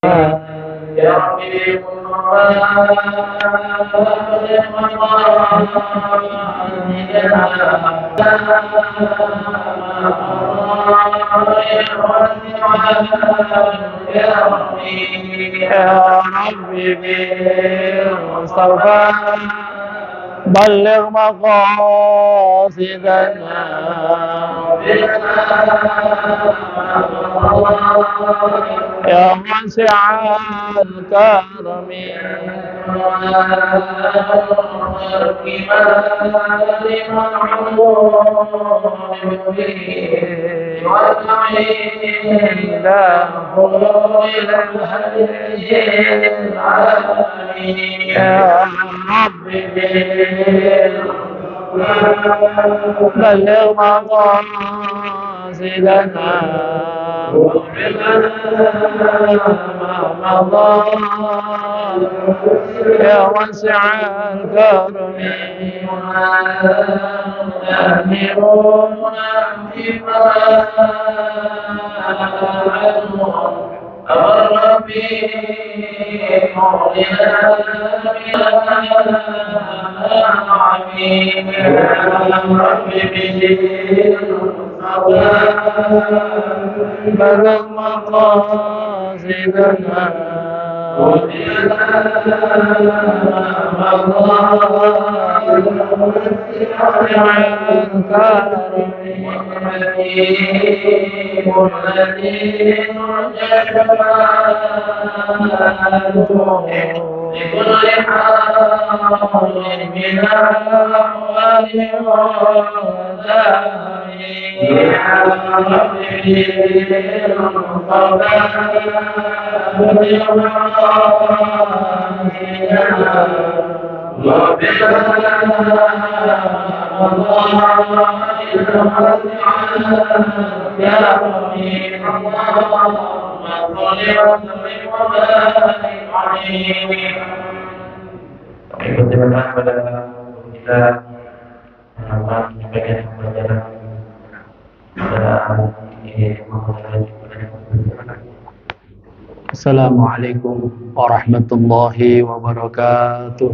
يا ربي يا ربي بالمصطفى بلغ مقاصدنا يا واسع الكرم عند خلود الهدي يا رب بلغ مقاصدنا ما مضى يا واسع الكرم آمرون بما أمر به مولنا بلغ مقاصدنا لكل حال من الأحوال Assalamualaikum warahmatullahi wabarakatuh.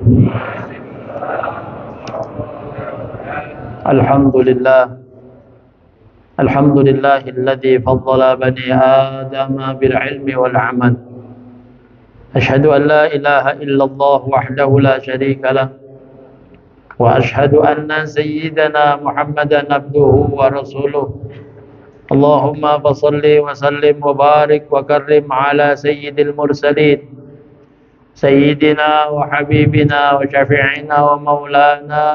Alhamdulillahilladzi faddala bani Adam bil ilmi wal amal. Asyhadu an la ilaha illallah wahdahu la syarika lah. Wa asyhadu anna sayyidana Muhammadan abduhu wa rasuluh. Allahumma fasalli wa sallim wa barik wa karrim ala sayyidil mursalin sayyidina wa habibina wa syafi'ina wa maulana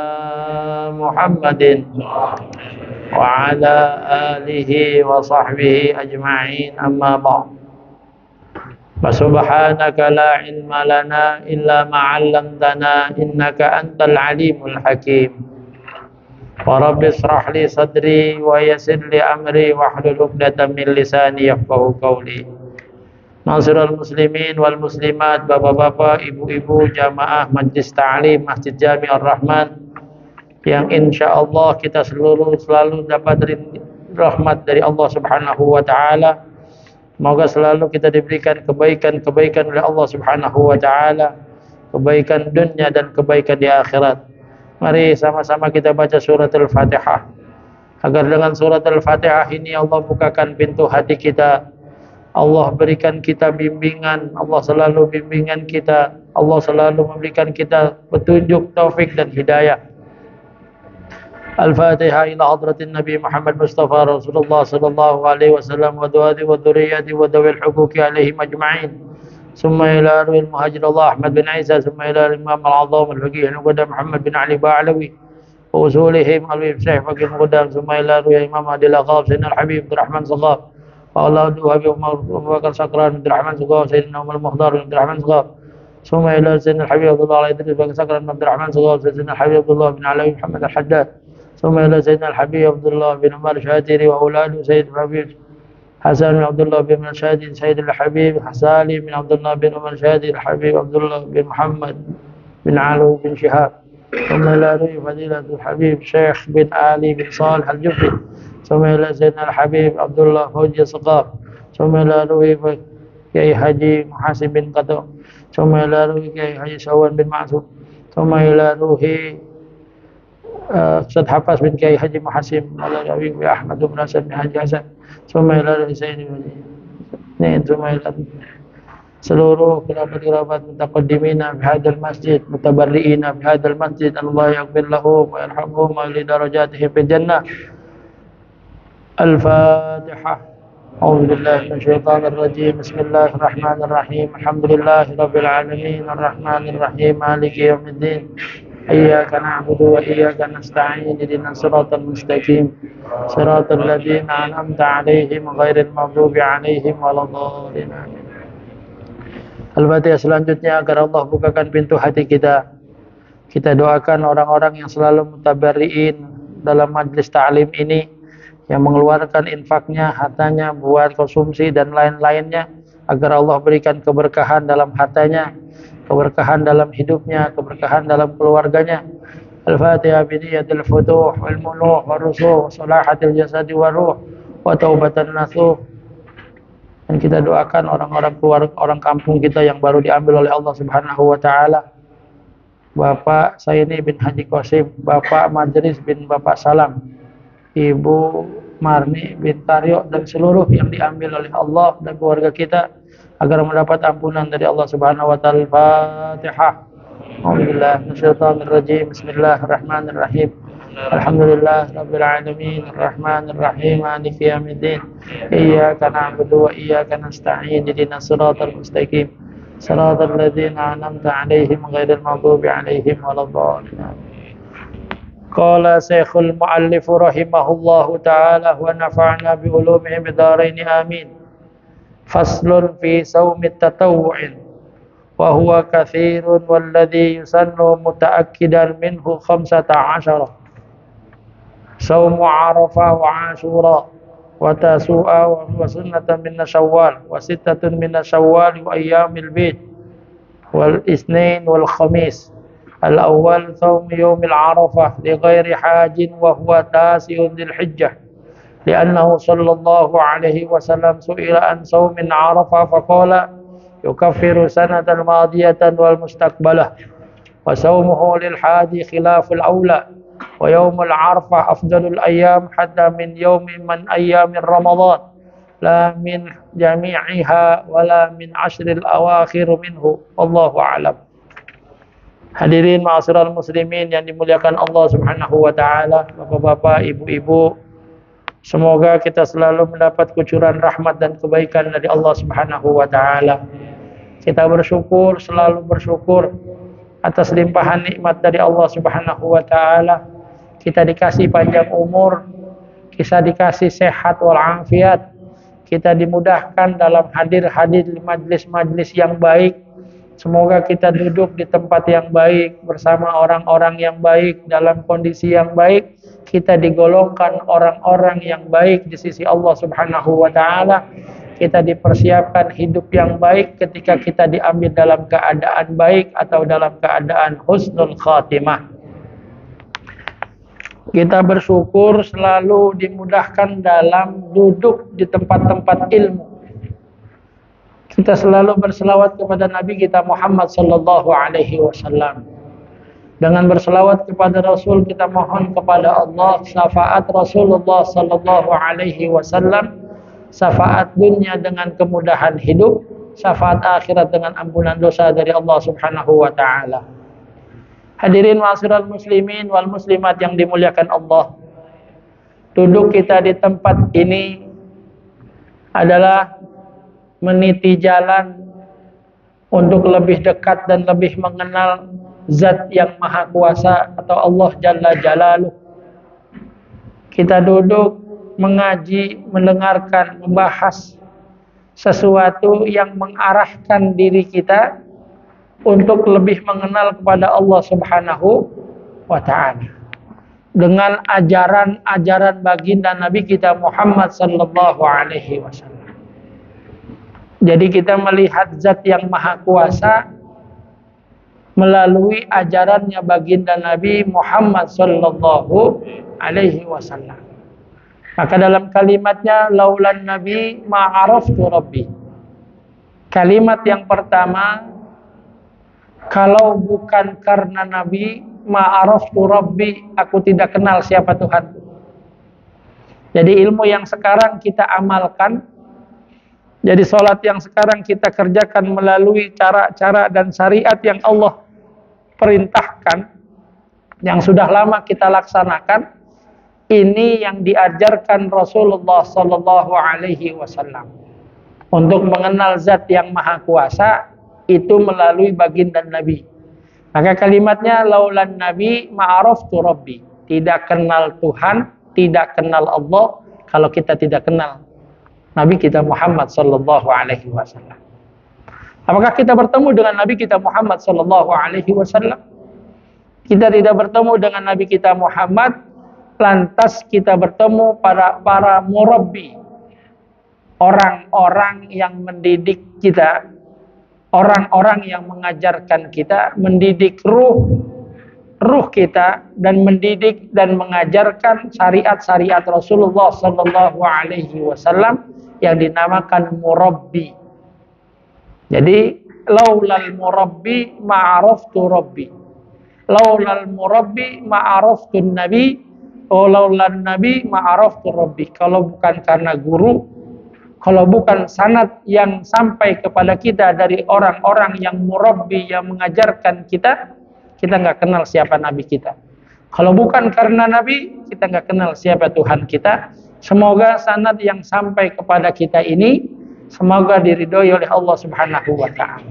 Muhammadin wa ala alihi wa sahbihi ajma'in, amma ba'd. Subhanaka la ilma lana illa ma 'allamtana innaka antal alimul hakim. Wa rabbi israh li sadri wa yassir li amri wahlul 'uqdatam min lisani yafqahu qawli. Ma'asyiral muslimin wal muslimat, bapak-bapak, ibu-ibu, jamaah Majlis Ta'lim Masjid Jami Ar-Rahman yang insyaallah kita selalu dapat rahmat dari Allah Subhanahu wa taala. Semoga selalu kita diberikan kebaikan-kebaikan oleh Allah Subhanahu wa taala, kebaikan dunia dan kebaikan di akhirat. Mari sama-sama kita baca surat Al-Fatihah, agar dengan surat Al-Fatihah ini Allah bukakan pintu hati kita, Allah berikan kita bimbingan, Allah selalu bimbingan kita, Allah selalu memberikan kita petunjuk, taufik dan hidayah. Al-Fatihah ila hadratin Nabi Muhammad Mustafa Rasulullah sallallahu alaihi wasallam wa du'ati wa dhurriyyati wa dawil huquqi alaihim ajma'in. ثم إلى روي المهاجر الله أحمد بن عيسى، ثم إلى الإمام العظام الفقيه المقدم محمد بن علي بعلوي وأصولهم أبي شيخ فقيه المقدم، ثم إلى روي الإمام عبد الأقاب سيدنا الحبيب عبد الرحمن صغار وأولاد أبي أبو بكر سكران عبد الرحمن صغار، سيدنا عمر المختار عبد الرحمن صغار، ثم إلى سيدنا الحبيب عبد الله علي إدريس بن سكران عبد الرحمن صغار، سيدنا الحبيب عبد الله بن علوي محمد الحداد، ثم إلى سيدنا الحبيب عبد الله بن عمر الشاتري وأولاده سيد الحبيب حسن بن عبد الله بن الشادي سيد الحبيب حسالي بن عبد الله بن عمر الشادي الحبيب عبد الله بن محمد بن علو بن شهاب، ثم إلى روي فضيلة الحبيب شيخ بن علي بن صالح الجفري، ثم إلى سيدنا الحبيب عبد الله فوجي الصقاف، ثم إلى روي Kiai Haji Muhasim bin Qato, thumma ila ruhi Kiai Haji Sawan bin Ma'sum, thumma ila ruhi Ustaz Hafaz bin Kiai Haji Muhasim, Maulana Habib Ahmad bin Hasan bin Haji Hasan, thumma ila ruhi Sayyidi ini, thumma ila seluruh kerabat-kerabat mutaqaddimina bihadzal masjid, mutabarriina bihadzal masjid, Allah yaghfir lahum wa yarhamhum wa li darajatihim fil jannah. Al-Fatihah. A'udzu billahi minasyaitonir rajim. Bismillahirrahmanirrahim. Alhamdulillahirabbil alamin, arrahmanir rahim, maliki yaumiddin. Iyyaka na'budu wa iyyaka nasta'in. Ihdinas siratal mustaqim. Siratal ladzina an'amta 'alaihim ghairil maghdubi 'alaihim waladdallin. Al-Fatihah. Selanjutnya agar Allah bukakan pintu hati kita. Kita doakan orang-orang yang selalu mutabarriin dalam majlis ta'lim ini, yang mengeluarkan infaknya, hartanya buat konsumsi dan lain-lainnya, agar Allah berikan keberkahan dalam hartanya, keberkahan dalam hidupnya, keberkahan dalam keluarganya. Al-Fatihah biniyatil futuh wal muluh wa rusuh wa salahatil jasadi wa ruh wa taubatan nasuh. Dan kita doakan orang-orang keluarga, orang kampung kita yang baru diambil oleh Allah Subhanahu wa taala. Bapak Saini bin Haji Qasim, Bapak Madris bin Bapak Salam, Ibu Marni bin Taryo, dan seluruh yang diambil oleh Allah dan keluarga kita, agar mendapat ampunan dari Allah Subhanahu wa taala. Al-Fatihah. A'udzubillahi minasyaitonir rajim. Bismillahirrahmanirrahim. Alhamdulillahirabbil alamin, arrahmanir rahim, maliki yaumiddin. Iyyaka na'budu wa iyyaka nasta'in. Ihdinas siratal mustaqim. Siratal ladzina an'amta 'alaihim ghairil maghdubi 'alaihim waladdallin. Qala Syekhul Mu'allif rahimahullahu ta'ala wa nafa'na bi ulumihi bidarain amin. Faslun fi shaumit tatawwu'in wa huwa katsirun walladhi yusannu mutaakkidan minhu 15. Saumu Arafah wa Ashura wa Tasu'a wa sunnatan min Syawal wa sittatun min Syawal wa ayyamil bid wal Isnin wal Khamis. Al-awwal saum yaumil Arafah li ghairi hajin wa huwa tasi'un dzil hijjah. Li'annahu sallallahu alaihi wasallam su'ila an saumin Arafah faqala yukaffiru sanatal madiyatan wal mustaqbalah. Wa saumuhu lil haji khilaful aula. Wa yaumul Arafah afdalul ayyam hatta min yaumi man ayyamir Ramadan, la min jami'iha wala min ashril awakhir minhu. Wallahu a'lam. Hadirin ma'asyiral muslimin yang dimuliakan Allah Subhanahu wa taala, Bapak-bapak, ibu-ibu, semoga kita selalu mendapat kucuran rahmat dan kebaikan dari Allah Subhanahu wa taala. Kita bersyukur, selalu bersyukur atas limpahan nikmat dari Allah Subhanahu wa taala. Kita dikasih panjang umur, kita dikasih sehat walafiat, kita dimudahkan dalam hadir-hadir di majlis-majlis yang baik. Semoga kita duduk di tempat yang baik, bersama orang-orang yang baik, dalam kondisi yang baik. Kita digolongkan orang-orang yang baik di sisi Allah Subhanahu wa taala. Kita dipersiapkan hidup yang baik ketika kita diambil dalam keadaan baik atau dalam keadaan husnul khatimah. Kita bersyukur selalu dimudahkan dalam duduk di tempat-tempat ilmu. Kita selalu berselawat kepada Nabi kita Muhammad sallallahu alaihi wasallam. Dengan berselawat kepada Rasul, kita mohon kepada Allah syafaat Rasulullah sallallahu alaihi wasallam, syafaat dunia dengan kemudahan hidup, syafaat akhirat dengan ampunan dosa dari Allah Subhanahu wa taala. Hadirin ma'asyiral muslimin wal muslimat yang dimuliakan Allah. Duduk kita di tempat ini adalah meniti jalan untuk lebih dekat dan lebih mengenal Zat yang Maha Kuasa atau Allah Jalla Jalaluh. Kita duduk mengaji, mendengarkan, membahas sesuatu yang mengarahkan diri kita untuk lebih mengenal kepada Allah Subhanahu wa taala dengan ajaran-ajaran baginda Nabi kita Muhammad sallallahu alaihi wasallam. Jadi kita melihat Zat yang Maha Kuasa melalui ajarannya baginda Nabi Muhammad sallallahu alaihi wasallam. Maka dalam kalimatnya laulan nabi ma'araftu rabbi. Kalimat yang pertama, kalau bukan karena Nabi, ma'araftu Rabbi, aku tidak kenal siapa Tuhan. Jadi ilmu yang sekarang kita amalkan, jadi sholat yang sekarang kita kerjakan melalui cara-cara dan syariat yang Allah perintahkan, yang sudah lama kita laksanakan, ini yang diajarkan Rasulullah Sallallahu Alaihi Wasallam. Untuk mengenal Zat yang Maha Kuasa itu melalui baginda Nabi. Maka kalimatnya laulan Nabi ma'araftu Rabbi. Tidak kenal Tuhan, tidak kenal Allah kalau kita tidak kenal Nabi kita Muhammad Sallallahu Alaihi Wasallam. Apakah kita bertemu dengan Nabi kita Muhammad Sallallahu Alaihi Wasallam? Kita tidak bertemu dengan Nabi kita Muhammad, lantas kita bertemu para murabbi, orang-orang yang mendidik kita, orang-orang yang mengajarkan kita, mendidik ruh kita, dan mendidik dan mengajarkan syariat-syariat Rasulullah Sallallahu Alaihi Wasallam yang dinamakan murabbi. Jadi laulal murabbi ma'araftu Rabbi, laulal murabbi ma'araftu Nabi, laulan Nabi ma'araftu Rabbi. Kalau bukan karena guru, kalau bukan sanad yang sampai kepada kita dari orang-orang yang murabbi, yang mengajarkan kita, kita nggak kenal siapa Nabi kita. Kalau bukan karena Nabi, kita nggak kenal siapa Tuhan kita. Semoga sanad yang sampai kepada kita ini, semoga diridhoi oleh Allah Subhanahu wa Ta'ala.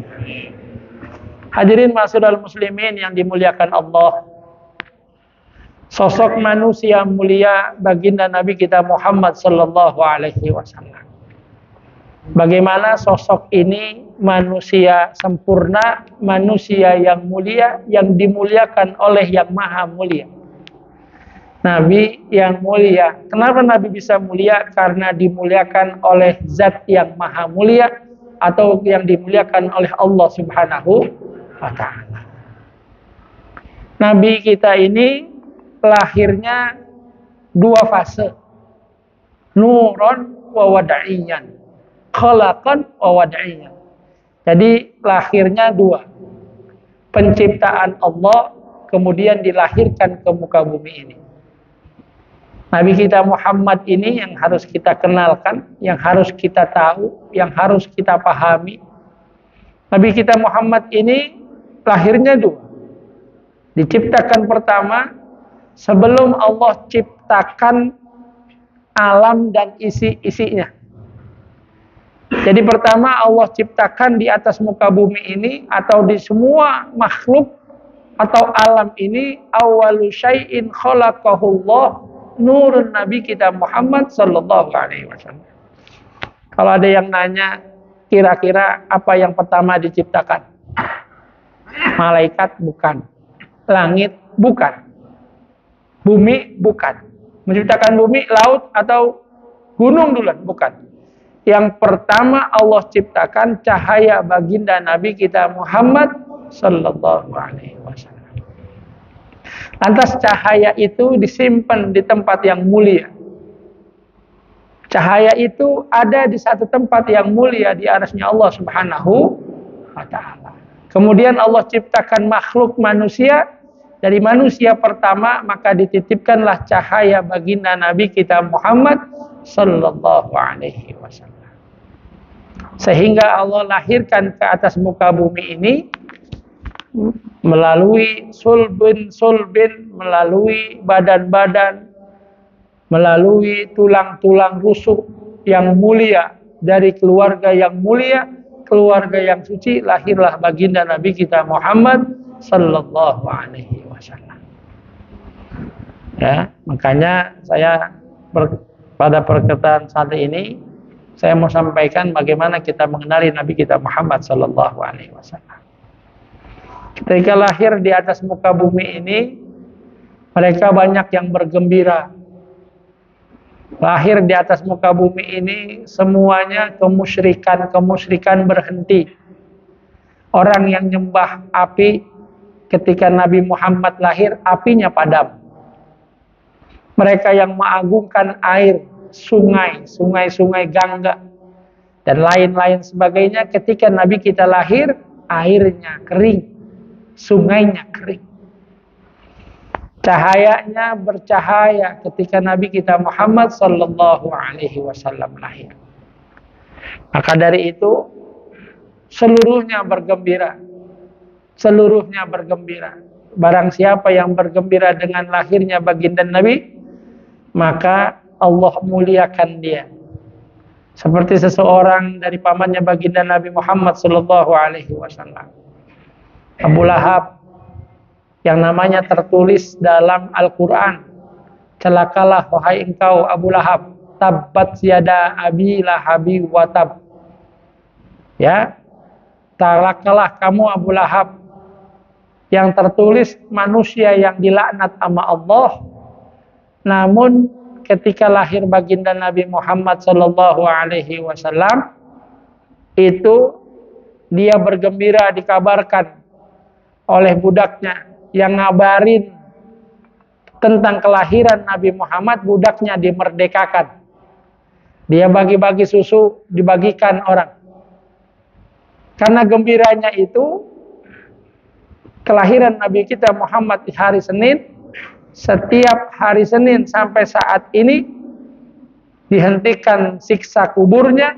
Hadirin ma'asyiral muslimin yang dimuliakan Allah, sosok manusia mulia baginda Nabi kita Muhammad Sallallahu Alaihi Wasallam. Bagaimana sosok ini manusia sempurna, manusia yang mulia, yang dimuliakan oleh yang maha mulia. Nabi yang mulia. Kenapa Nabi bisa mulia? Karena dimuliakan oleh zat yang maha mulia, atau yang dimuliakan oleh Allah Subhanahu wa Ta'ala. Nabi kita ini lahirnya dua fase, nuron wa wad'iyan, khalaqan wa wad'iyan. Jadi lahirnya dua, penciptaan Allah, kemudian dilahirkan ke muka bumi ini. Nabi kita Muhammad ini yang harus kita kenalkan, yang harus kita tahu, yang harus kita pahami. Nabi kita Muhammad ini lahirnya dua. Diciptakan pertama sebelum Allah ciptakan alam dan isi-isinya. Jadi pertama Allah ciptakan di atas muka bumi ini, atau di semua makhluk atau alam ini, awwalu syai'in khalaqahullah nurun Nabi kita Muhammad Sallallahu Alaihi Wasallam. Kalau ada yang nanya, kira-kira apa yang pertama diciptakan? Malaikat bukan, langit bukan, bumi bukan. Menciptakan bumi, laut atau gunung duluan? Bukan. Yang pertama Allah ciptakan cahaya baginda Nabi kita Muhammad Sallallahu Alaihi Wasallam. Lantas cahaya itu disimpan di tempat yang mulia. Cahaya itu ada di satu tempat yang mulia, di arsy-Nya Allah Subhanahu wa Ta'ala. Kemudian Allah ciptakan makhluk manusia. Dari manusia pertama maka dititipkanlah cahaya baginda Nabi kita Muhammad Sallallahu Alaihi Wasallam. Sehingga Allah lahirkan ke atas muka bumi ini melalui sulbin, melalui badan-badan, melalui tulang-tulang rusuk yang mulia, dari keluarga yang mulia, keluarga yang suci, lahirlah baginda Nabi kita Muhammad Sallallahu Alaihi Wasallam. Ya, makanya saya pada perkataan saat ini saya mau sampaikan bagaimana kita mengenali Nabi kita Muhammad Sallallahu Alaihi Wasallam. Ketika lahir di atas muka bumi ini, mereka banyak yang bergembira. Lahir di atas muka bumi ini, semuanya kemusyrikan berhenti. Orang yang nyembah api, ketika Nabi Muhammad lahir, apinya padam. Mereka yang mengagungkan air, sungai Gangga, dan lain-lain sebagainya. Ketika Nabi kita lahir, airnya kering, sungainya kering, cahayanya bercahaya ketika Nabi kita Muhammad sallallahu alaihi wasallam lahir. Maka dari itu seluruhnya bergembira. Seluruhnya bergembira. Barang siapa yang bergembira dengan lahirnya baginda Nabi, maka Allah muliakan dia. Seperti seseorang dari pamannya baginda Nabi Muhammad sallallahu alaihi wasallam, Abu Lahab, yang namanya tertulis dalam Al-Quran. Celakalah wahai engkau Abu Lahab, tabbat yada abi lahabi wa tab. Ya, celakalah kamu Abu Lahab, yang tertulis manusia yang dilaknat sama Allah. Namun ketika lahir baginda Nabi Muhammad sallallahu alaihi wasallam, itu dia bergembira, dikabarkan oleh budaknya yang ngabarin tentang kelahiran Nabi Muhammad. Budaknya dimerdekakan. Dia bagi-bagi susu, dibagikan orang. Karena gembiranya itu, kelahiran Nabi kita Muhammad di hari Senin, setiap hari Senin sampai saat ini dihentikan siksa kuburnya,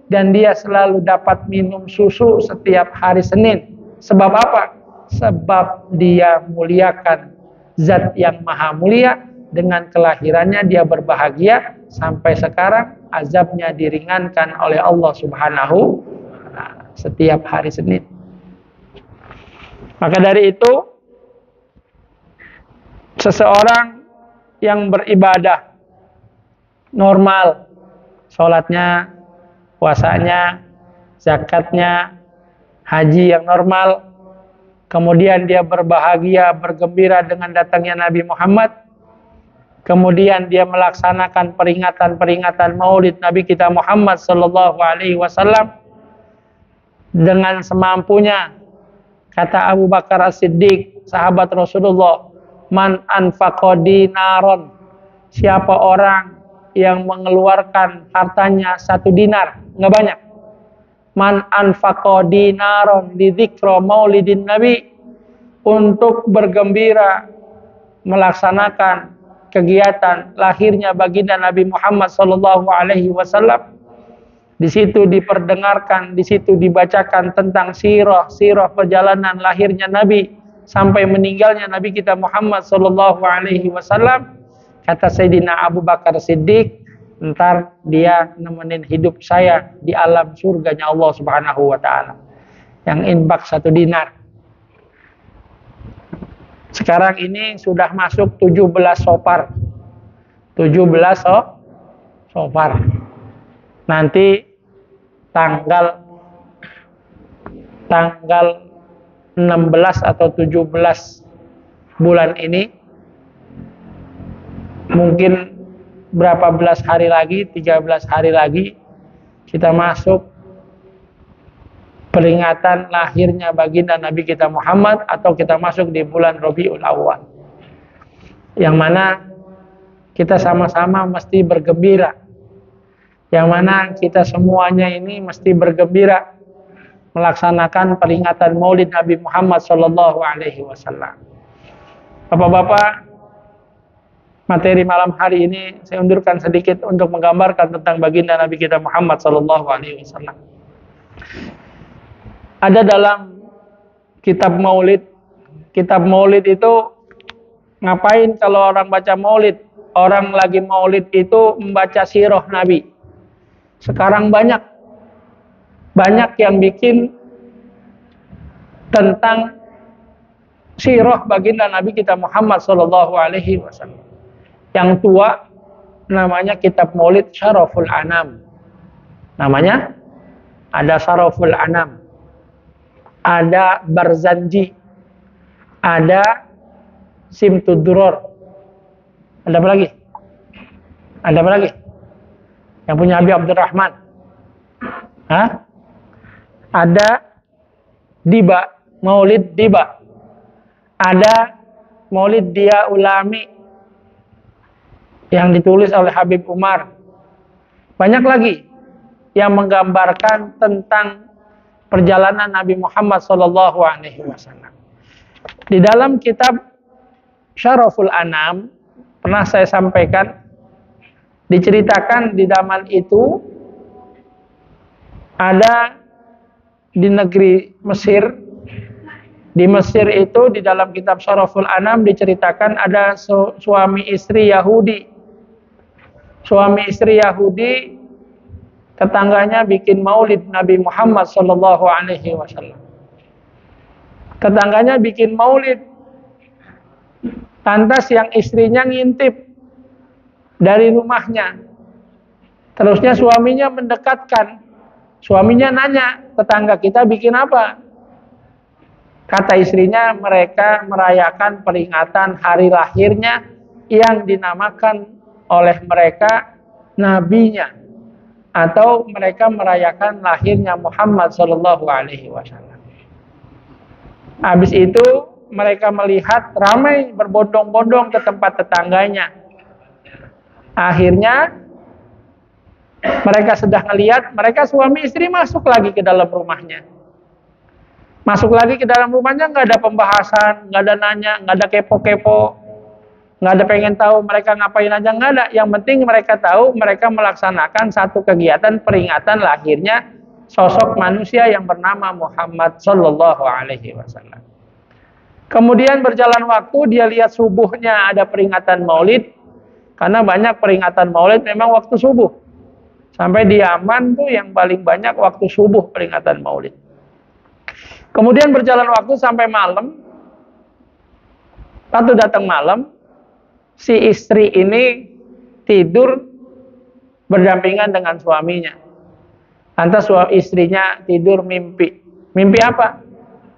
dan dia selalu dapat minum susu setiap hari Senin. Sebab apa? Sebab dia muliakan Zat yang maha mulia. Dengan kelahirannya dia berbahagia. Sampai sekarang azabnya diringankan oleh Allah subhanahu wa ta'ala setiap hari Senin. Maka dari itu, seseorang yang beribadah normal, sholatnya, puasanya, zakatnya, haji yang normal, kemudian dia berbahagia, bergembira dengan datangnya Nabi Muhammad, kemudian dia melaksanakan peringatan-peringatan Maulid Nabi kita Muhammad sallallahu alaihi wasallam dengan semampunya. Kata Abu Bakar As-Siddiq, sahabat Rasulullah, man anfaqa dinaron, siapa orang yang mengeluarkan hartanya 1 dinar, nggak banyak. Man anfaqa dinaron li dzikra maulidin nabi, untuk bergembira melaksanakan kegiatan lahirnya baginda Nabi Muhammad sallallahu alaihi wasallam. Di situ diperdengarkan, di situ dibacakan tentang sirah perjalanan lahirnya Nabi sampai meninggalnya Nabi kita Muhammad sallallahu alaihi wasallam. Kata Sayyidina Abu Bakar Siddiq, ntar dia nemenin hidup saya di alam surganya Allah subhanahu wa ta'ala, yang infak 1 dinar. Sekarang ini sudah masuk 17 sofar. 17 sofar. Nanti tanggal 16 atau 17 bulan ini, mungkin berapa belas hari lagi, 13 hari lagi, kita masuk peringatan lahirnya baginda Nabi kita Muhammad, atau kita masuk di bulan Rabiul Awwal, yang mana kita sama-sama mesti bergembira, yang mana kita semuanya ini mesti bergembira melaksanakan peringatan Maulid Nabi Muhammad sallallahu alaihi wasallam. Bapak-bapak, materi malam hari ini saya undurkan sedikit untuk menggambarkan tentang baginda Nabi kita Muhammad sallallahu alaihi wasallam. Ada dalam kitab Maulid. Kitab Maulid itu ngapain kalau orang baca Maulid? Orang lagi Maulid itu membaca sirah Nabi. Sekarang banyak yang bikin tentang sirah baginda Nabi kita Muhammad sallallahu alaihi wasallam. Yang tua namanya kitab Maulid Syaraful Anam. Namanya ada Syaraful Anam, ada Barzanji, ada Simtud Duror. Ada apa lagi? Ada apa lagi? Yang punya Habib Abdurrahman. Hah? Ada Diba, Maulid Diba. Ada Maulid Dia Ulami yang ditulis oleh Habib Umar. Banyak lagi yang menggambarkan tentang perjalanan Nabi Muhammad SAW. Di dalam kitab Syaraful Anam pernah saya sampaikan, diceritakan di zaman itu ada di negeri Mesir. Di Mesir itu di dalam kitab Syaraful Anam diceritakan ada suami istri Yahudi. Suami istri Yahudi, tetangganya bikin maulid Nabi Muhammad SAW. Tetangganya bikin maulid. Lantas yang istrinya ngintip dari rumahnya. Terusnya suaminya mendekatkan. Suaminya nanya, tetangga kita bikin apa? Kata istrinya, mereka merayakan peringatan hari lahirnya yang dinamakan oleh mereka nabinya, atau mereka merayakan lahirnya Muhammad SAW. Habis itu mereka melihat ramai berbondong-bondong ke tempat tetangganya. Akhirnya mereka sedang melihat, mereka suami istri masuk lagi ke dalam rumahnya. Masuk lagi ke dalam rumahnya, nggak ada pembahasan, nggak ada nanya, nggak ada kepo-kepo, nggak ada pengen tahu mereka ngapain aja, nggak ada. Yang penting mereka tahu mereka melaksanakan satu kegiatan peringatan lahirnya sosok manusia yang bernama Muhammad Sallallahu Alaihi Wasallam. Kemudian berjalan waktu, dia lihat subuhnya ada peringatan maulid, karena banyak peringatan maulid memang waktu subuh. Sampai di Yaman tuh yang paling banyak waktu subuh peringatan maulid. Kemudian berjalan waktu sampai malam. Waktu datang malam, si istri ini tidur berdampingan dengan suaminya. Lantas istrinya tidur mimpi. Mimpi apa?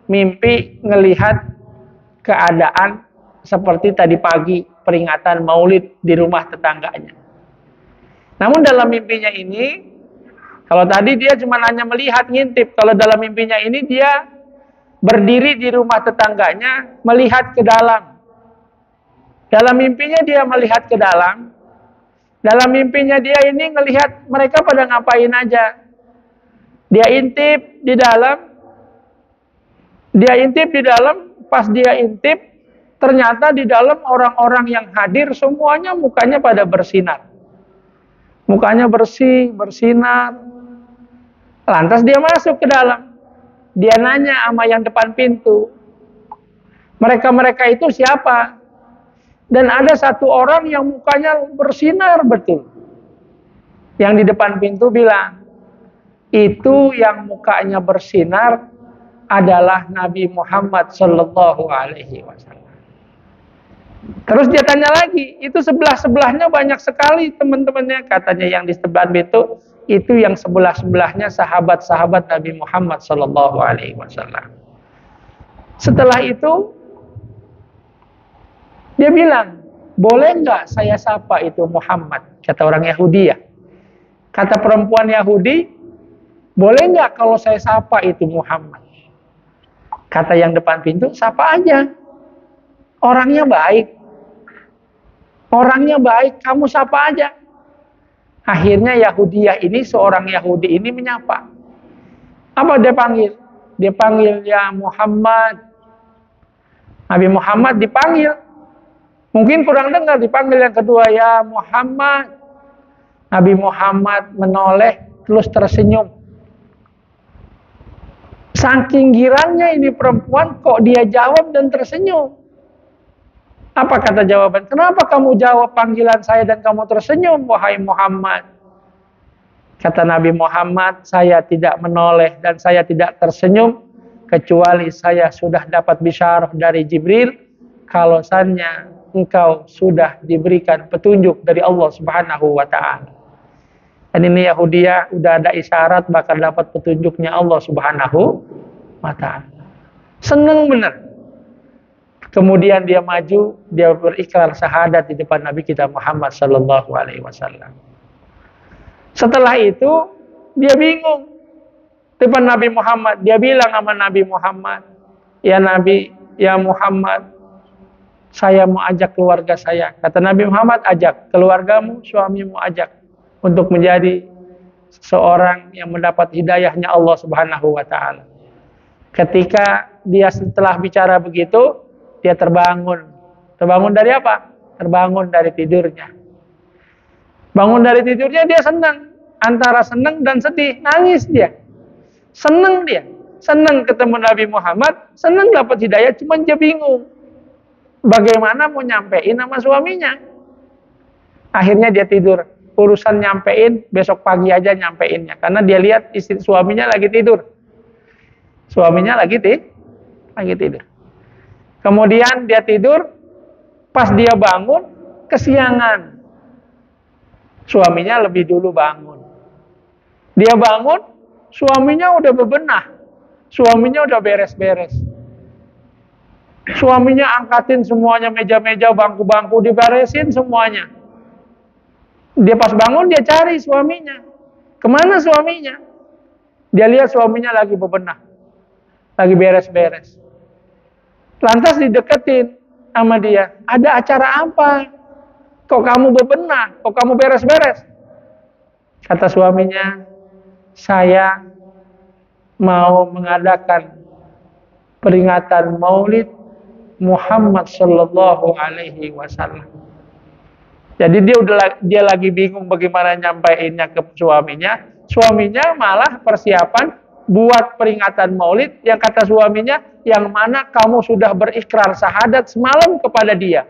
Mimpi ngelihat keadaan seperti tadi pagi peringatan maulid di rumah tetangganya. Namun dalam mimpinya ini, kalau tadi dia cuma hanya melihat, ngintip. Kalau dalam mimpinya ini dia berdiri di rumah tetangganya, melihat ke dalam. Dalam mimpinya dia melihat ke dalam. Dalam mimpinya dia ini melihat mereka pada ngapain aja. Dia intip di dalam. Dia intip di dalam. Pas dia intip, ternyata di dalam orang-orang yang hadir semuanya mukanya pada bersinar. Mukanya bersih, bersinar. Lantas dia masuk ke dalam. Dia nanya sama yang depan pintu. Mereka-mereka itu siapa? Dan ada satu orang yang mukanya bersinar betul. Yang di depan pintu bilang, itu yang mukanya bersinar adalah Nabi Muhammad Sallallahu Alaihi Wasallam. Terus dia tanya lagi, itu sebelah-sebelahnya banyak sekali teman-temannya. Katanya yang di sebelah itu yang sebelah-sebelahnya sahabat-sahabat Nabi Muhammad Sallallahu Alaihi Wasallam. Setelah itu dia bilang, boleh nggak saya sapa itu Muhammad? Kata orang Yahudi ya. Kata perempuan Yahudi, boleh nggak kalau saya sapa itu Muhammad? Kata yang depan pintu, sapa aja. Orangnya baik. Orangnya baik, kamu sapa aja. Akhirnya Yahudiyah ini, seorang Yahudi ini menyapa. Apa dia panggil? Dia panggil, ya Muhammad. Nabi Muhammad dipanggil. Mungkin kurang dengar, dipanggil yang kedua, ya Muhammad. Nabi Muhammad menoleh, terus tersenyum. Saking girangnya ini perempuan, kok dia jawab dan tersenyum. Apa kata jawaban? Kenapa kamu jawab panggilan saya dan kamu tersenyum, wahai Muhammad? Kata Nabi Muhammad, saya tidak menoleh dan saya tidak tersenyum, kecuali saya sudah dapat bisyarah dari Jibril, kalau seandainya engkau sudah diberikan petunjuk dari Allah Subhanahu wa Ta'ala. Dan ini Yahudiyah udah ada isyarat bakal dapat petunjuknya Allah Subhanahu wa Ta'ala. Seneng bener. Kemudian dia maju, dia berikrar syahadat di depan Nabi kita Muhammad Sallallahu Alaihi Wasallam. Setelah itu dia bingung depan Nabi Muhammad. Dia bilang sama Nabi Muhammad, ya Nabi, ya Muhammad, saya mau ajak keluarga saya. Kata Nabi Muhammad, ajak keluargamu, suamimu ajak untuk menjadi seorang yang mendapat hidayahnya Allah Subhanahu wa taala. Ketika dia setelah bicara begitu, dia terbangun. Terbangun dari apa? Terbangun dari tidurnya. Bangun dari tidurnya dia senang. Antara senang dan sedih, nangis dia. Senang dia. Senang ketemu Nabi Muhammad, senang dapat hidayah, cuma dia bingung. Bagaimana mau nyampein sama suaminya? Akhirnya dia tidur. Urusan nyampein, besok pagi aja nyampeinnya. Karena dia lihat istri suaminya lagi tidur. Suaminya lagi tidur. Kemudian dia tidur, pas dia bangun, kesiangan. Suaminya lebih dulu bangun. Dia bangun, suaminya udah bebenah. Suaminya udah beres-beres. Suaminya angkatin semuanya, meja-meja, bangku-bangku, diberesin semuanya. Dia pas bangun, dia cari suaminya. Kemana suaminya? Dia lihat suaminya lagi bebenah. Lagi beres-beres. Lantas dideketin sama dia. Ada acara apa? Kok kamu bebenah? Kok kamu beres-beres? Kata suaminya, saya mau mengadakan peringatan Maulid Muhammad sallallahu alaihi wasallam. Jadi dia lagi bingung bagaimana nyampaiinnya ke suaminya. Suaminya malah persiapan buat peringatan Maulid yang kata suaminya, yang mana kamu sudah berikrar syahadat semalam kepada dia.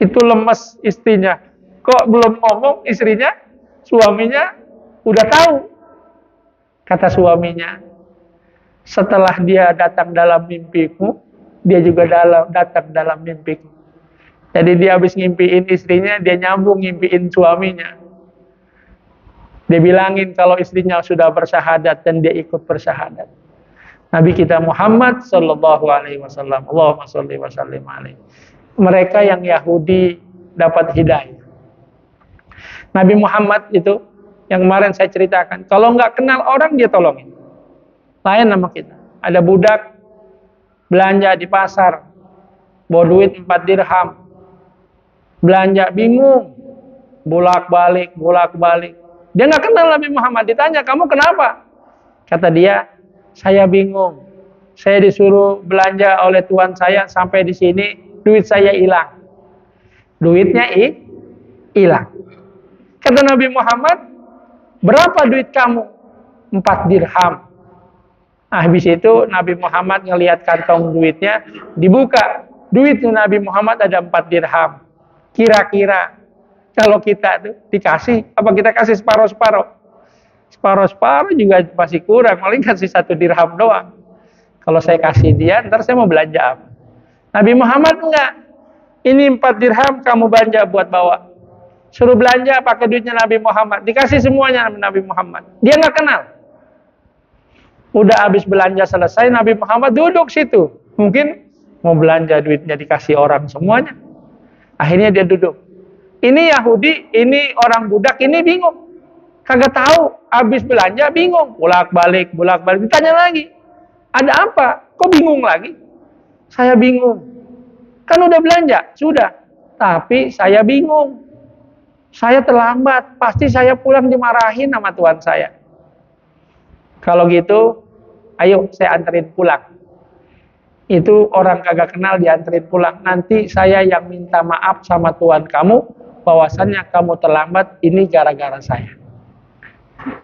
Itu lemes istrinya. Kok belum ngomong istrinya? Suaminya udah tahu. Kata suaminya, setelah dia datang dalam mimpiku, dia juga datang dalam mimpiku. Jadi dia habis ngimpiin istrinya, dia nyambung ngimpiin suaminya. Dia bilangin kalau istrinya sudah bersyahadat dan dia ikut bersyahadat. Nabi kita Muhammad sallallahu alaihi wasallam, Allahumma sholli wa sallim alaihi. Mereka yang Yahudi dapat hidayah. Nabi Muhammad itu yang kemarin saya ceritakan, kalau nggak kenal orang dia tolongin. Lain sama kita. Ada budak belanja di pasar, bawa duit 4 dirham. Belanja bingung, bolak-balik. Dia nggak kenal Nabi Muhammad. Ditanya, kamu kenapa? Kata dia, saya bingung. Saya disuruh belanja oleh Tuhan saya sampai di sini, duit saya hilang. Duitnya hilang. Kata Nabi Muhammad, berapa duit kamu? 4 dirham. Habis itu Nabi Muhammad ngelihat kantong duitnya, dibuka. Duitnya Nabi Muhammad ada 4 dirham. Kira-kira kalau kita tuh dikasih, apa kita kasih separuh-separuh? Separuh-separuh juga masih kurang, paling kasih 1 dirham doang. Kalau saya kasih dia, ntar saya mau belanja apa? Nabi Muhammad enggak. Ini 4 dirham kamu belanja buat bawa. Suruh belanja pakai duitnya Nabi Muhammad. Dikasih semuanya Nabi Muhammad. Dia nggak kenal. Udah habis belanja selesai, Nabi Muhammad duduk situ. Mungkin mau belanja duitnya dikasih orang semuanya. Akhirnya dia duduk. Ini Yahudi, ini orang budak, ini bingung. Kagak tahu, habis belanja bingung. Bolak-balik. Ditanya lagi. Ada apa? Kok bingung lagi? Saya bingung. Kan udah belanja? Sudah. Tapi saya bingung. Saya terlambat. Pasti saya pulang dimarahin sama Tuhan saya. Kalau gitu, ayo saya anterin pulang. Itu orang kagak kenal dianterin pulang. Nanti saya yang minta maaf sama Tuhan kamu, bahwasannya kamu terlambat, ini gara-gara saya.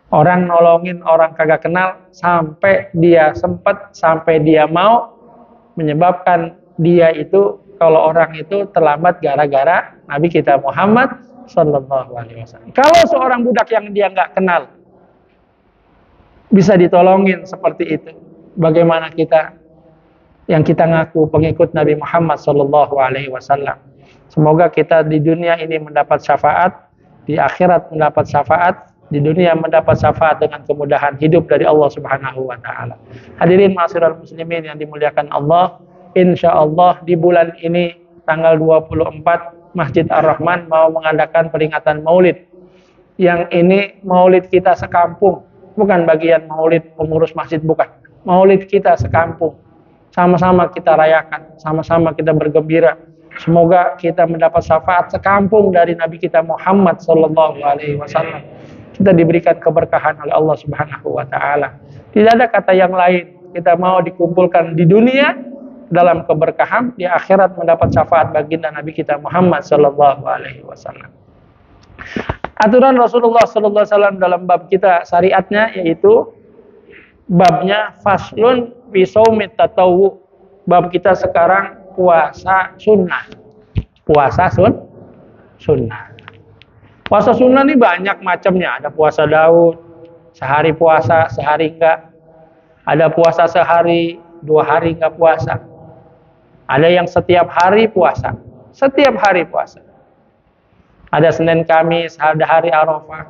Orang nolongin orang kagak kenal, sampai dia sempat, sampai dia mau, menyebabkan dia itu, kalau orang itu terlambat gara-gara Nabi kita Muhammad sallallahu alaihi wasallam. Kalau seorang budak yang dia nggak kenal, bisa ditolongin seperti itu, bagaimana kita yang kita ngaku pengikut Nabi Muhammad sallallahu alaihi wasallam. Semoga kita di dunia ini mendapat syafaat, di akhirat mendapat syafaat, di dunia mendapat syafaat dengan kemudahan hidup dari Allah Subhanahu wa taala. Hadirin ma'asyiral muslimin yang dimuliakan Allah, insyaallah di bulan ini tanggal 24 Masjid Ar-Rahman mau mengadakan peringatan Maulid. Yang ini Maulid kita sekampung, bukan bagian Maulid pengurus masjid, bukan. Maulid kita sekampung. Sama-sama kita rayakan, sama-sama kita bergembira. Semoga kita mendapat syafaat sekampung dari Nabi kita Muhammad sallallahu alaihi wasallam. kita diberikan keberkahan oleh Allah Subhanahu wa taala. Tidak ada kata yang lain. Kita mau dikumpulkan di dunia dalam keberkahan, di akhirat mendapat syafaat baginda Nabi kita Muhammad sallallahu alaihi wasallam. Aturan Rasulullah sallallahu alaihi wasallam dalam bab kita syariatnya yaitu babnya faslun fi shaumit tatawwu. Bab kita sekarang puasa sunnah. Puasa sunnah. Puasa sunnah ini banyak macamnya. Ada puasa Daud, sehari puasa, sehari enggak. Ada puasa sehari, 2 hari enggak puasa. Ada yang setiap hari puasa. Setiap hari puasa. Ada Senin Kamis, ada hari Arafah.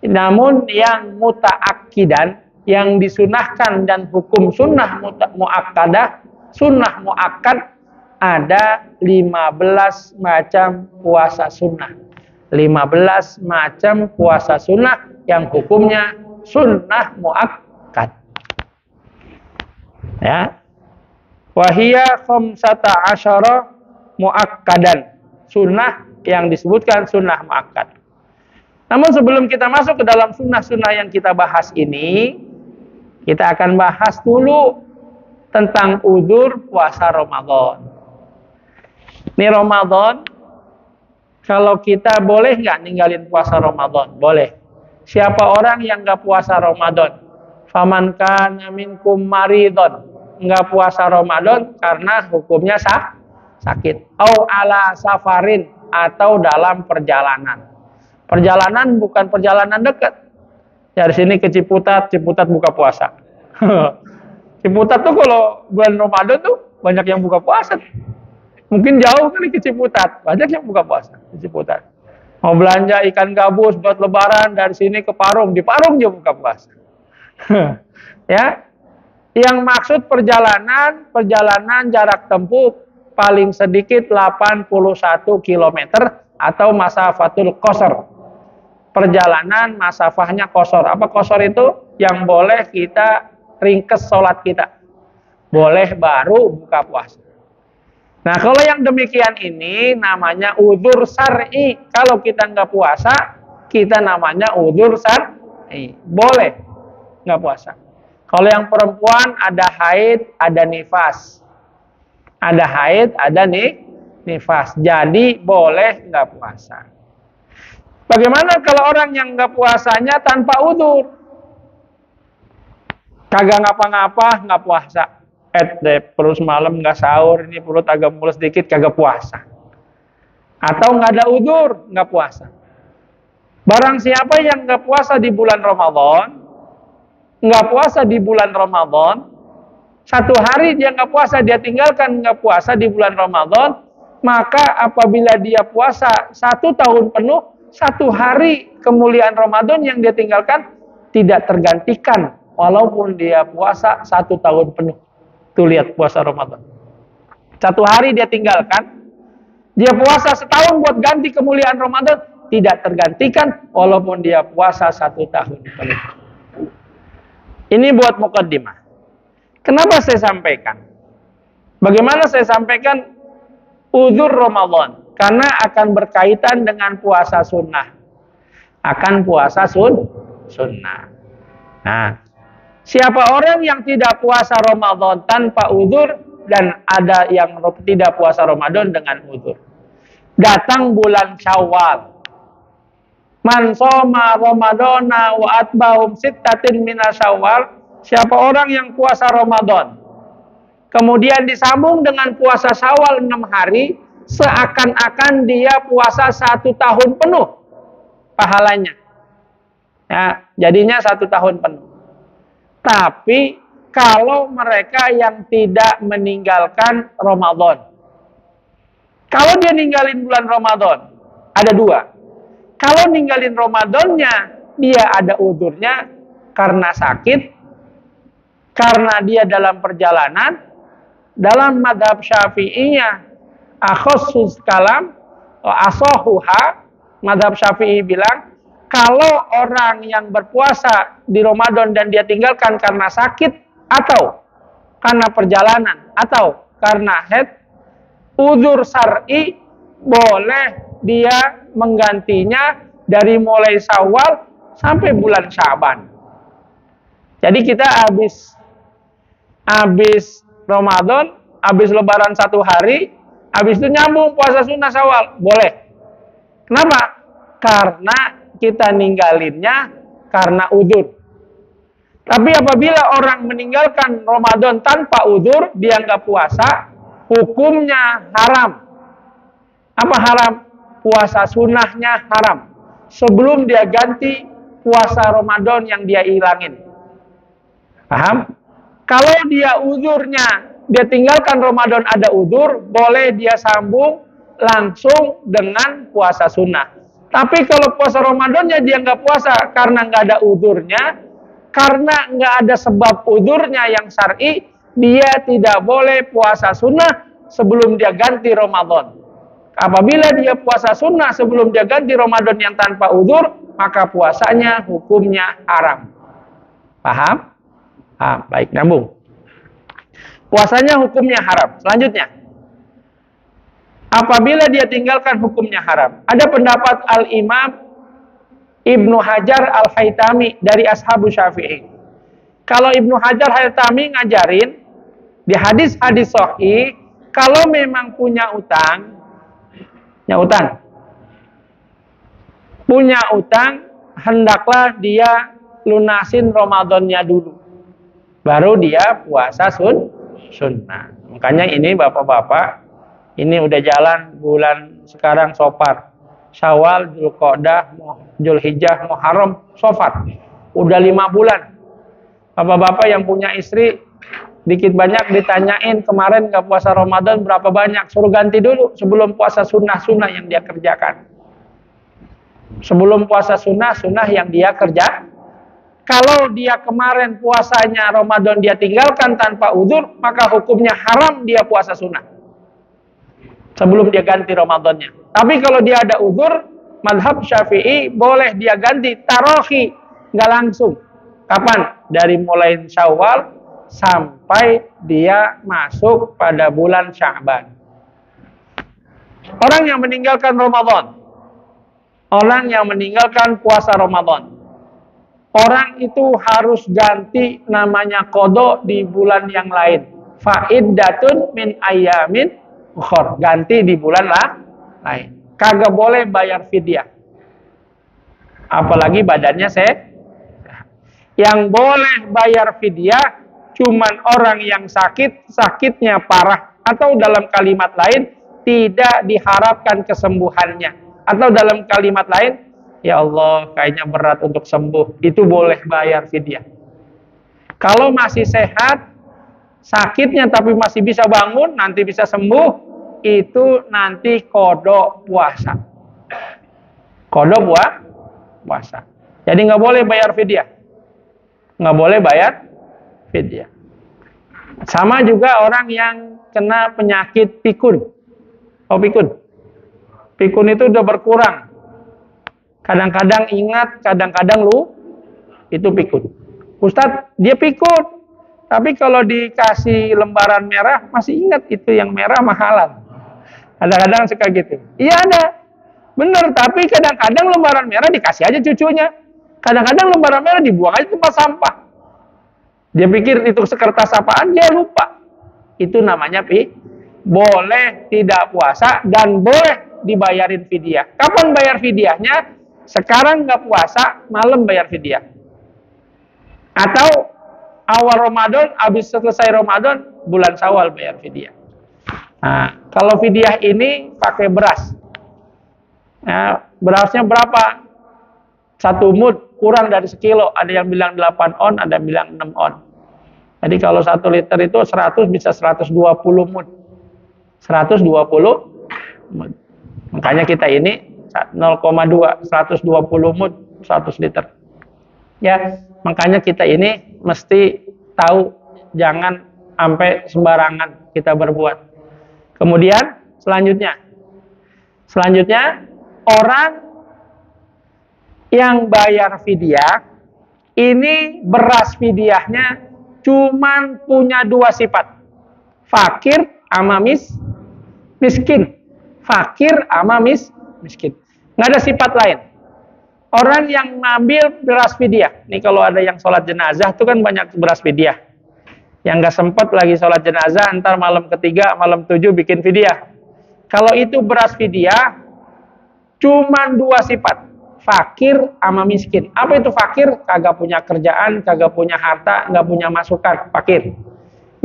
Namun yang muta'akkidan, yang disunahkan dan hukum sunnah mu'akkadah, sunnah mu'akkad, ada 15 macam puasa sunnah. 15 macam puasa sunnah yang hukumnya sunnah mu'akkad. Ya. Wahiyya 15 mu'akkadan. Sunnah yang disebutkan sunnah mu'akkad. Namun sebelum kita masuk ke dalam sunnah-sunnah yang kita bahas ini, kita akan bahas dulu tentang udzur puasa Ramadan. Ini Ramadan, kalau kita boleh nggak ninggalin puasa Ramadan? Boleh. Siapa orang yang nggak puasa Ramadan? Faman kana minkum maridon, nggak puasa Ramadan karena hukumnya sakit. Au ala safarin, atau dalam perjalanan. Perjalanan bukan perjalanan dekat. Dari sini ke Ciputat, Ciputat buka puasa. Ciputat tuh kalau bulan Ramadan tuh banyak yang buka puasa. Mungkin jauh kali ke Ciputat, banyak yang buka puasa di Ciputat. Mau belanja ikan gabus buat lebaran, dari sini ke Parung, di Parung juga buka puasa. Ya, yang maksud perjalanan jarak tempuh paling sedikit 81 km atau masafatul qasar. Perjalanan masafahnya qasar. Apa qasar itu? Yang boleh kita ringkes sholat kita. Boleh baru buka puasa. Nah, kalau yang demikian ini namanya udzur syar'i. Kalau kita nggak puasa, kita namanya udzur syar'i. Boleh nggak puasa. Kalau yang perempuan ada haid, ada nifas. Ada haid, ada nifas. Jadi boleh nggak puasa. Bagaimana kalau orang yang nggak puasanya tanpa udzur? Kagak ngapa-ngapa, nggak puasa. Perut semalam nggak sahur, ini perut agak mulus dikit, kagak puasa. Atau nggak ada udzur, nggak puasa. Barang siapa yang nggak puasa di bulan Ramadan, nggak puasa di bulan Ramadan, 1 hari dia nggak puasa, dia tinggalkan nggak puasa di bulan Ramadan, maka apabila dia puasa 1 tahun penuh, 1 hari kemuliaan Ramadan yang dia tinggalkan tidak tergantikan, walaupun dia puasa 1 tahun penuh. Tuh lihat puasa Ramadan. 1 hari dia tinggalkan, dia puasa setahun buat ganti kemuliaan Ramadan, tidak tergantikan walaupun dia puasa 1 tahun penuh. Ini buat mukaddimah. Kenapa saya sampaikan? Bagaimana saya sampaikan udzur Ramadan? Karena akan berkaitan dengan puasa sunnah. Akan puasa sunnah. Nah, siapa orang yang tidak puasa Ramadan tanpa udzur dan ada yang tidak puasa Ramadan dengan udzur. Datang bulan Syawal. Man shoma Ramadana wa atbahum sittatin minas Syawal. Siapa orang yang puasa Ramadan kemudian disambung dengan puasa Syawal 6 hari, seakan-akan dia puasa 1 tahun penuh pahalanya. Ya, jadinya 1 tahun penuh. Tapi kalau mereka yang tidak meninggalkan Ramadan, kalau dia ninggalin bulan Ramadan, ada 2. Kalau ninggalin Ramadannya, dia ada udzurnya karena sakit, karena dia dalam perjalanan. Dalam madhab Syafi'iyah, akhassus kalam, asahuha, madhab Syafi'i bilang, kalau orang yang berpuasa di Ramadan dan dia tinggalkan karena sakit, atau karena perjalanan, atau karena haid, udzur syar'i, boleh dia menggantinya dari mulai Syawal Sampai bulan Sya'ban. Jadi kita habis Ramadan, habis Lebaran 1 hari, habis itu nyambung puasa sunnah Syawal, boleh. Kenapa? Karena kita ninggalinnya karena udzur. Tapi apabila orang meninggalkan Ramadan tanpa udzur, dia nggak puasa, hukumnya haram. Apa haram? Puasa sunnahnya haram. Sebelum dia ganti puasa Ramadan yang dia hilangin. Paham? Kalau dia uzurnya, dia tinggalkan Ramadan ada uzur, boleh dia sambung langsung dengan puasa sunnah. Tapi kalau puasa Ramadannya dia nggak puasa karena nggak ada uzurnya, karena nggak ada sebab uzurnya yang syar'i, dia tidak boleh puasa sunnah sebelum dia ganti Ramadan. Apabila dia puasa sunnah sebelum dia ganti Ramadan yang tanpa uzur, maka puasanya hukumnya haram. Paham? Baik, nyambung. Puasanya hukumnya haram. Selanjutnya, apabila dia tinggalkan hukumnya haram. Ada pendapat Al-Imam Ibnu Hajar Al-Haytami dari Ashabu Syafi'i. Kalau Ibnu Hajar Al-Haytami ngajarin di hadis-hadis sahih, kalau memang punya utang, hendaklah dia lunasin Ramadannya dulu. Baru dia puasa sunnah. Makanya ini bapak-bapak, ini udah jalan bulan sekarang Safar, Syawal, Dzulqa'dah, Dzulhijjah, Muharram, Safar. Udah 5 bulan. Bapak-bapak yang punya istri, dikit banyak ditanyain kemarin gak puasa Ramadan berapa banyak, suruh ganti dulu sebelum puasa sunnah yang dia kerjakan. Sebelum puasa sunnah yang dia kerja. Kalau dia kemarin puasanya Ramadan dia tinggalkan tanpa uzur, maka hukumnya haram dia puasa sunnah sebelum dia ganti Ramadannya. Tapi kalau dia ada uzur, mazhab Syafi'i boleh dia ganti tarohi, nggak langsung. Kapan? Dari mulai Syawal sampai dia masuk pada bulan Sya'ban. Orang yang meninggalkan Ramadan, orang yang meninggalkan puasa Ramadan, orang itu harus ganti namanya qada di bulan yang lain. Fa'iddatun min ayyamin ukhor. Ganti di bulan lain. Kagak boleh bayar fidyah. Apalagi badannya sehat. Yang boleh bayar fidyah cuman orang yang sakitnya parah. Atau dalam kalimat lain, tidak diharapkan kesembuhannya. Atau dalam kalimat lain, ya Allah, kayaknya berat untuk sembuh. Itu boleh bayar fidyah. Kalau masih sehat, sakitnya tapi masih bisa bangun, nanti bisa sembuh, itu nanti qada puasa. Qada puasa. Jadi nggak boleh bayar fidyah. Nggak boleh bayar fidyah. Sama juga orang yang kena penyakit pikun. Oh, pikun. Pikun itu udah berkurang. Kadang-kadang ingat, kadang-kadang itu pikun. Ustadz, dia pikun. Tapi kalau dikasih lembaran merah, masih ingat itu yang merah mahalan. Kadang-kadang suka gitu. Iya ada. Bener, tapi kadang-kadang lembaran merah dikasih aja cucunya. Kadang-kadang lembaran merah dibuang aja tempat sampah. Dia pikir itu sekertas apaan, dia lupa. Itu namanya boleh tidak puasa dan boleh dibayarin fidyah. Kapan bayar fidyahnya? Sekarang nggak puasa, malam bayar fidyah. Atau awal Ramadan, habis selesai Ramadan, bulan Syawal bayar fidyah. Nah, kalau fidyah ini pakai beras. Nah, berasnya berapa? 1 mud, kurang dari sekilo. Ada yang bilang 8 on, ada yang bilang 6 on. Jadi kalau 1 liter itu 100 bisa 120 mud. 120 mud. Makanya kita ini 0,2, 120 mud 100 liter. Ya, makanya kita ini mesti tahu, jangan sampai sembarangan kita berbuat. Kemudian selanjutnya orang yang bayar fidyah ini beras fidyahnya cuman punya 2 sifat. Fakir sama miskin. Fakir sama miskin. Nggak ada sifat lain. Orang yang ngambil beras fidyah. Nih kalau ada yang sholat jenazah itu kan banyak beras fidyah. Yang nggak sempat lagi sholat jenazah, ntar malam ketiga, malam 7 bikin fidyah. Kalau itu beras fidyah, cuman 2 sifat. Fakir sama miskin. Apa itu fakir? Kagak punya kerjaan, kagak punya harta, nggak punya masukan. Fakir.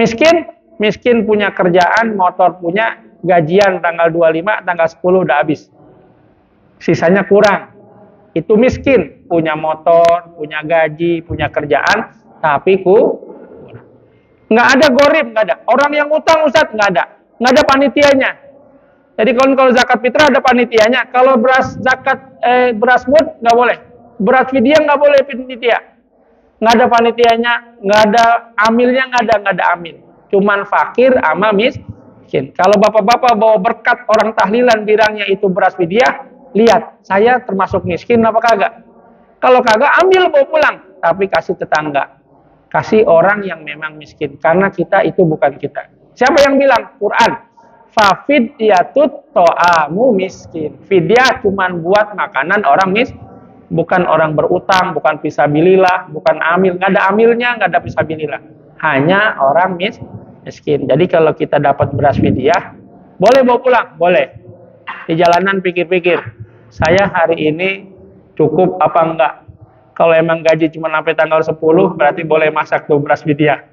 Miskin? Miskin punya kerjaan, motor punya, gajian tanggal 25, tanggal 10 udah habis. Sisanya kurang. Itu miskin, punya motor, punya gaji, punya kerjaan, tapi nggak ada gorib, nggak ada. Orang yang utang Ustaz nggak ada panitianya. Jadi kalau zakat fitrah ada panitianya. Kalau beras zakat beras mud nggak boleh, beras fidyah nggak boleh panitia, nggak ada panitianya, nggak ada amilnya, nggak ada amil. Cuman fakir sama miskin. Kalau bapak-bapak bawa berkat orang tahlilan bilangnya itu beras fidyah, lihat, saya termasuk miskin apa kagak? Kalau kagak, ambil bawa pulang. Tapi kasih tetangga. Kasih orang yang memang miskin. Karena kita itu bukan kita. Siapa yang bilang? Quran. Fafidyatut to'amu miskin. Fidyah cuman buat makanan orang miskin. Bukan orang berutang, bukan fisabilillah, bukan amil. Nggak ada amilnya, nggak ada fisabilillah. Hanya orang miskin. Jadi kalau kita dapat beras fidyah, boleh bawa pulang? Boleh. Di jalanan pikir-pikir, saya hari ini cukup apa enggak? Kalau emang gaji cuma sampai tanggal 10, berarti boleh masak tuh beras fidyah.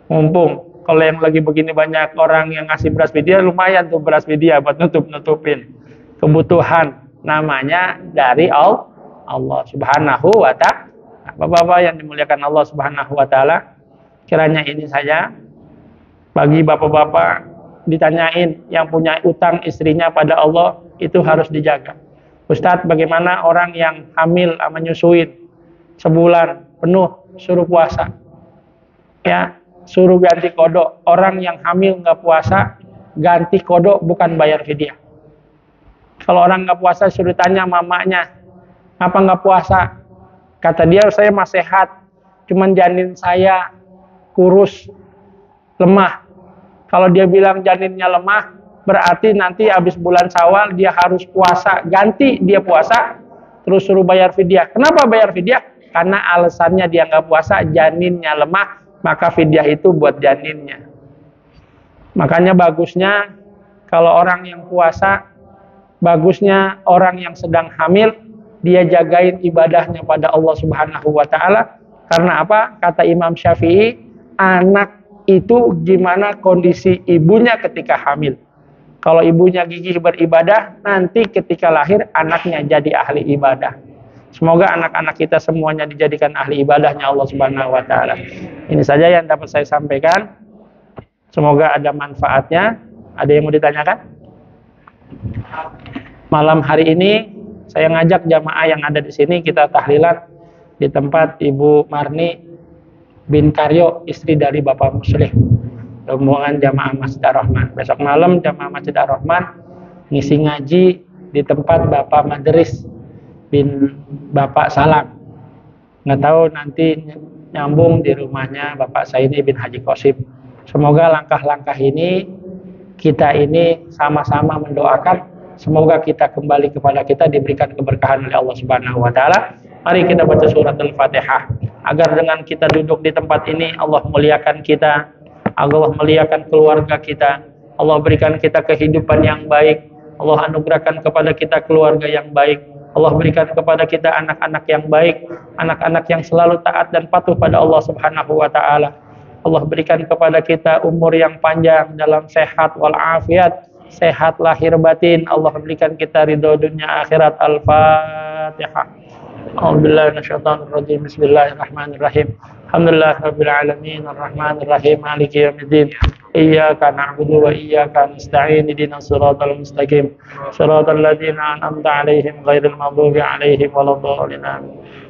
Mumpung kalau yang lagi begini banyak orang yang ngasih beras fidyah, lumayan tuh beras fidyah buat nutupin kebutuhan. Namanya dari Allah Subhanahu wa ta'ala. Bapak-bapak yang dimuliakan Allah Subhanahu wa ta'ala, kiranya ini saja bagi bapak-bapak ditanyain yang punya utang istrinya pada Allah itu harus dijaga. Ustadz, bagaimana orang yang hamil sama nyusuin sebulan penuh suruh puasa? Ya, suruh ganti kodok. Orang yang hamil nggak puasa ganti kodok, bukan bayar fidyah. Kalau orang nggak puasa suruh tanya mamanya, apa nggak puasa? Kata dia, saya masih sehat, cuman janin saya kurus, lemah. Kalau dia bilang janinnya lemah, berarti nanti habis bulan Syawal dia harus puasa. Ganti dia puasa, terus suruh bayar fidyah. Kenapa bayar fidyah? Karena alasannya dia nggak puasa, janinnya lemah, maka fidyah itu buat janinnya. Makanya bagusnya kalau orang yang puasa, bagusnya orang yang sedang hamil, dia jagain ibadahnya pada Allah Subhanahu wa ta'ala. Karena apa? Kata Imam Syafi'i, anak itu gimana kondisi ibunya ketika hamil. Kalau ibunya gigih beribadah, nanti ketika lahir anaknya jadi ahli ibadah. Semoga anak-anak kita semuanya dijadikan ahli ibadahnya Allah Subhanahu wa ta'ala. Ini saja yang dapat saya sampaikan. Semoga ada manfaatnya. Ada yang mau ditanyakan? Malam hari ini saya ngajak jamaah yang ada di sini kita tahlilan di tempat Ibu Marni bin Karyo, istri dari Bapak Muslih, rombongan jamaah Masjid Ar-Rahman. Besok malam jamaah Masjid Ar-Rahman ngisi ngaji di tempat Bapak Madris bin Bapak Salam. Nggak tahu nanti nyambung di rumahnya Bapak Saini bin Haji Qasim. Semoga langkah-langkah ini kita ini sama-sama mendoakan, semoga kita kembali kepada kita diberikan keberkahan oleh Allah Subhanahu wa ta'ala. Mari kita baca surat Al-Fatihah agar dengan kita duduk di tempat ini Allah muliakan kita, Allah muliakan keluarga kita, Allah berikan kita kehidupan yang baik, Allah anugerahkan kepada kita keluarga yang baik, Allah berikan kepada kita anak-anak yang baik, anak-anak yang selalu taat dan patuh pada Allah Subhanahu wa ta'ala. Allah berikan kepada kita umur yang panjang dalam sehat walafiat, sehat lahir batin. Allah berikan kita ridho dunia akhirat. Al-Fatihah. A'udzubillahi minasyaitonir rajim. Bismillahirrahmanirrahim. Alhamdulillahirabbil alamin arrahmanir rahim maliki yaumiddin. Iyyaka na'budu wa iyyaka nasta'in. Ihdinas siratal mustaqim. Siratal ladzina an'amta 'alaihim ghairil maghdubi 'alaihim waladdallin.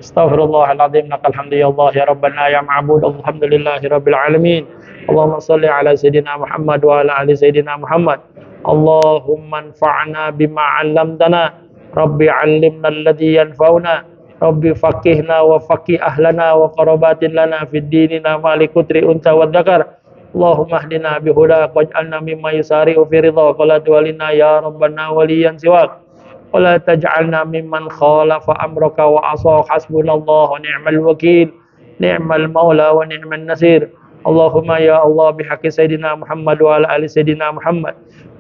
Astaghfirullahaladzim. Lakal hamdu ya Allah ya Rabbana ya ma'bud. Alhamdulillahirabbil alamin. Allahumma shalli ala sayyidina Muhammad wa ala ali sayyidina Muhammad. Allahumma anfa'na bima 'allamtana. Rabbi 'allimna alladhi yanfa'una. Rabbi faqihna wa faqih ahlana wa qarabatin lana fid dinina malikutri unsa wa dzakar. Allahumma hdina bihuda waj'alna mimma yusari'u fi ridha wa la tuwalina ya rabbana waliyan siwak. ولا تجعلنا ممن خالف أمرك وعصى. حسبنا الله ونعم الوكيل نعم المولى ونعم النصير. اللهم ya Allah bihaqi Sayyidina Muhammad wa ala ali Sayyidina Muhammad.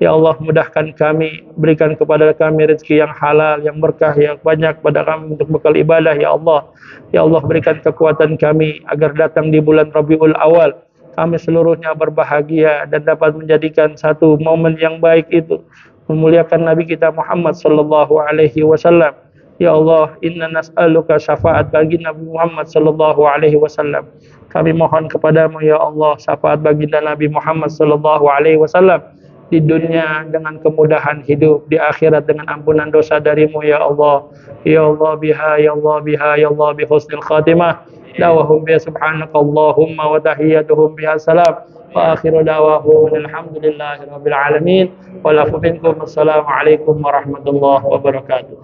Ya Allah, mudahkan kami, berikan kepada kami rezeki yang halal, yang berkah, yang banyak pada kami untuk bekal ibadah ya Allah. Ya Allah, berikan kekuatan kami agar datang di bulan Rabiul Awal kami seluruhnya berbahagia dan dapat menjadikan satu momen yang baik itu memuliakan Nabi kita Muhammad sallallahu alaihi wasallam. Ya Allah, inna nas'aluka syafaat bagi Nabi Muhammad sallallahu alaihi wasallam. Kami mohon kepadamu ya Allah syafaat baginda Nabi Muhammad sallallahu alaihi wasallam di dunia dengan kemudahan hidup, di akhirat dengan ampunan dosa darimu ya Allah. Ya Allah biha ya Allah biha ya Allah bi husnil khatimah. Dawahum biha subhanakallahumma wa tahiyyatuhum biha salam. Wa akhiru dawahum alhamdulillahi rabbil alamin. Wa lafu minkum assalamu alaikum warahmatullahi wabarakatuh.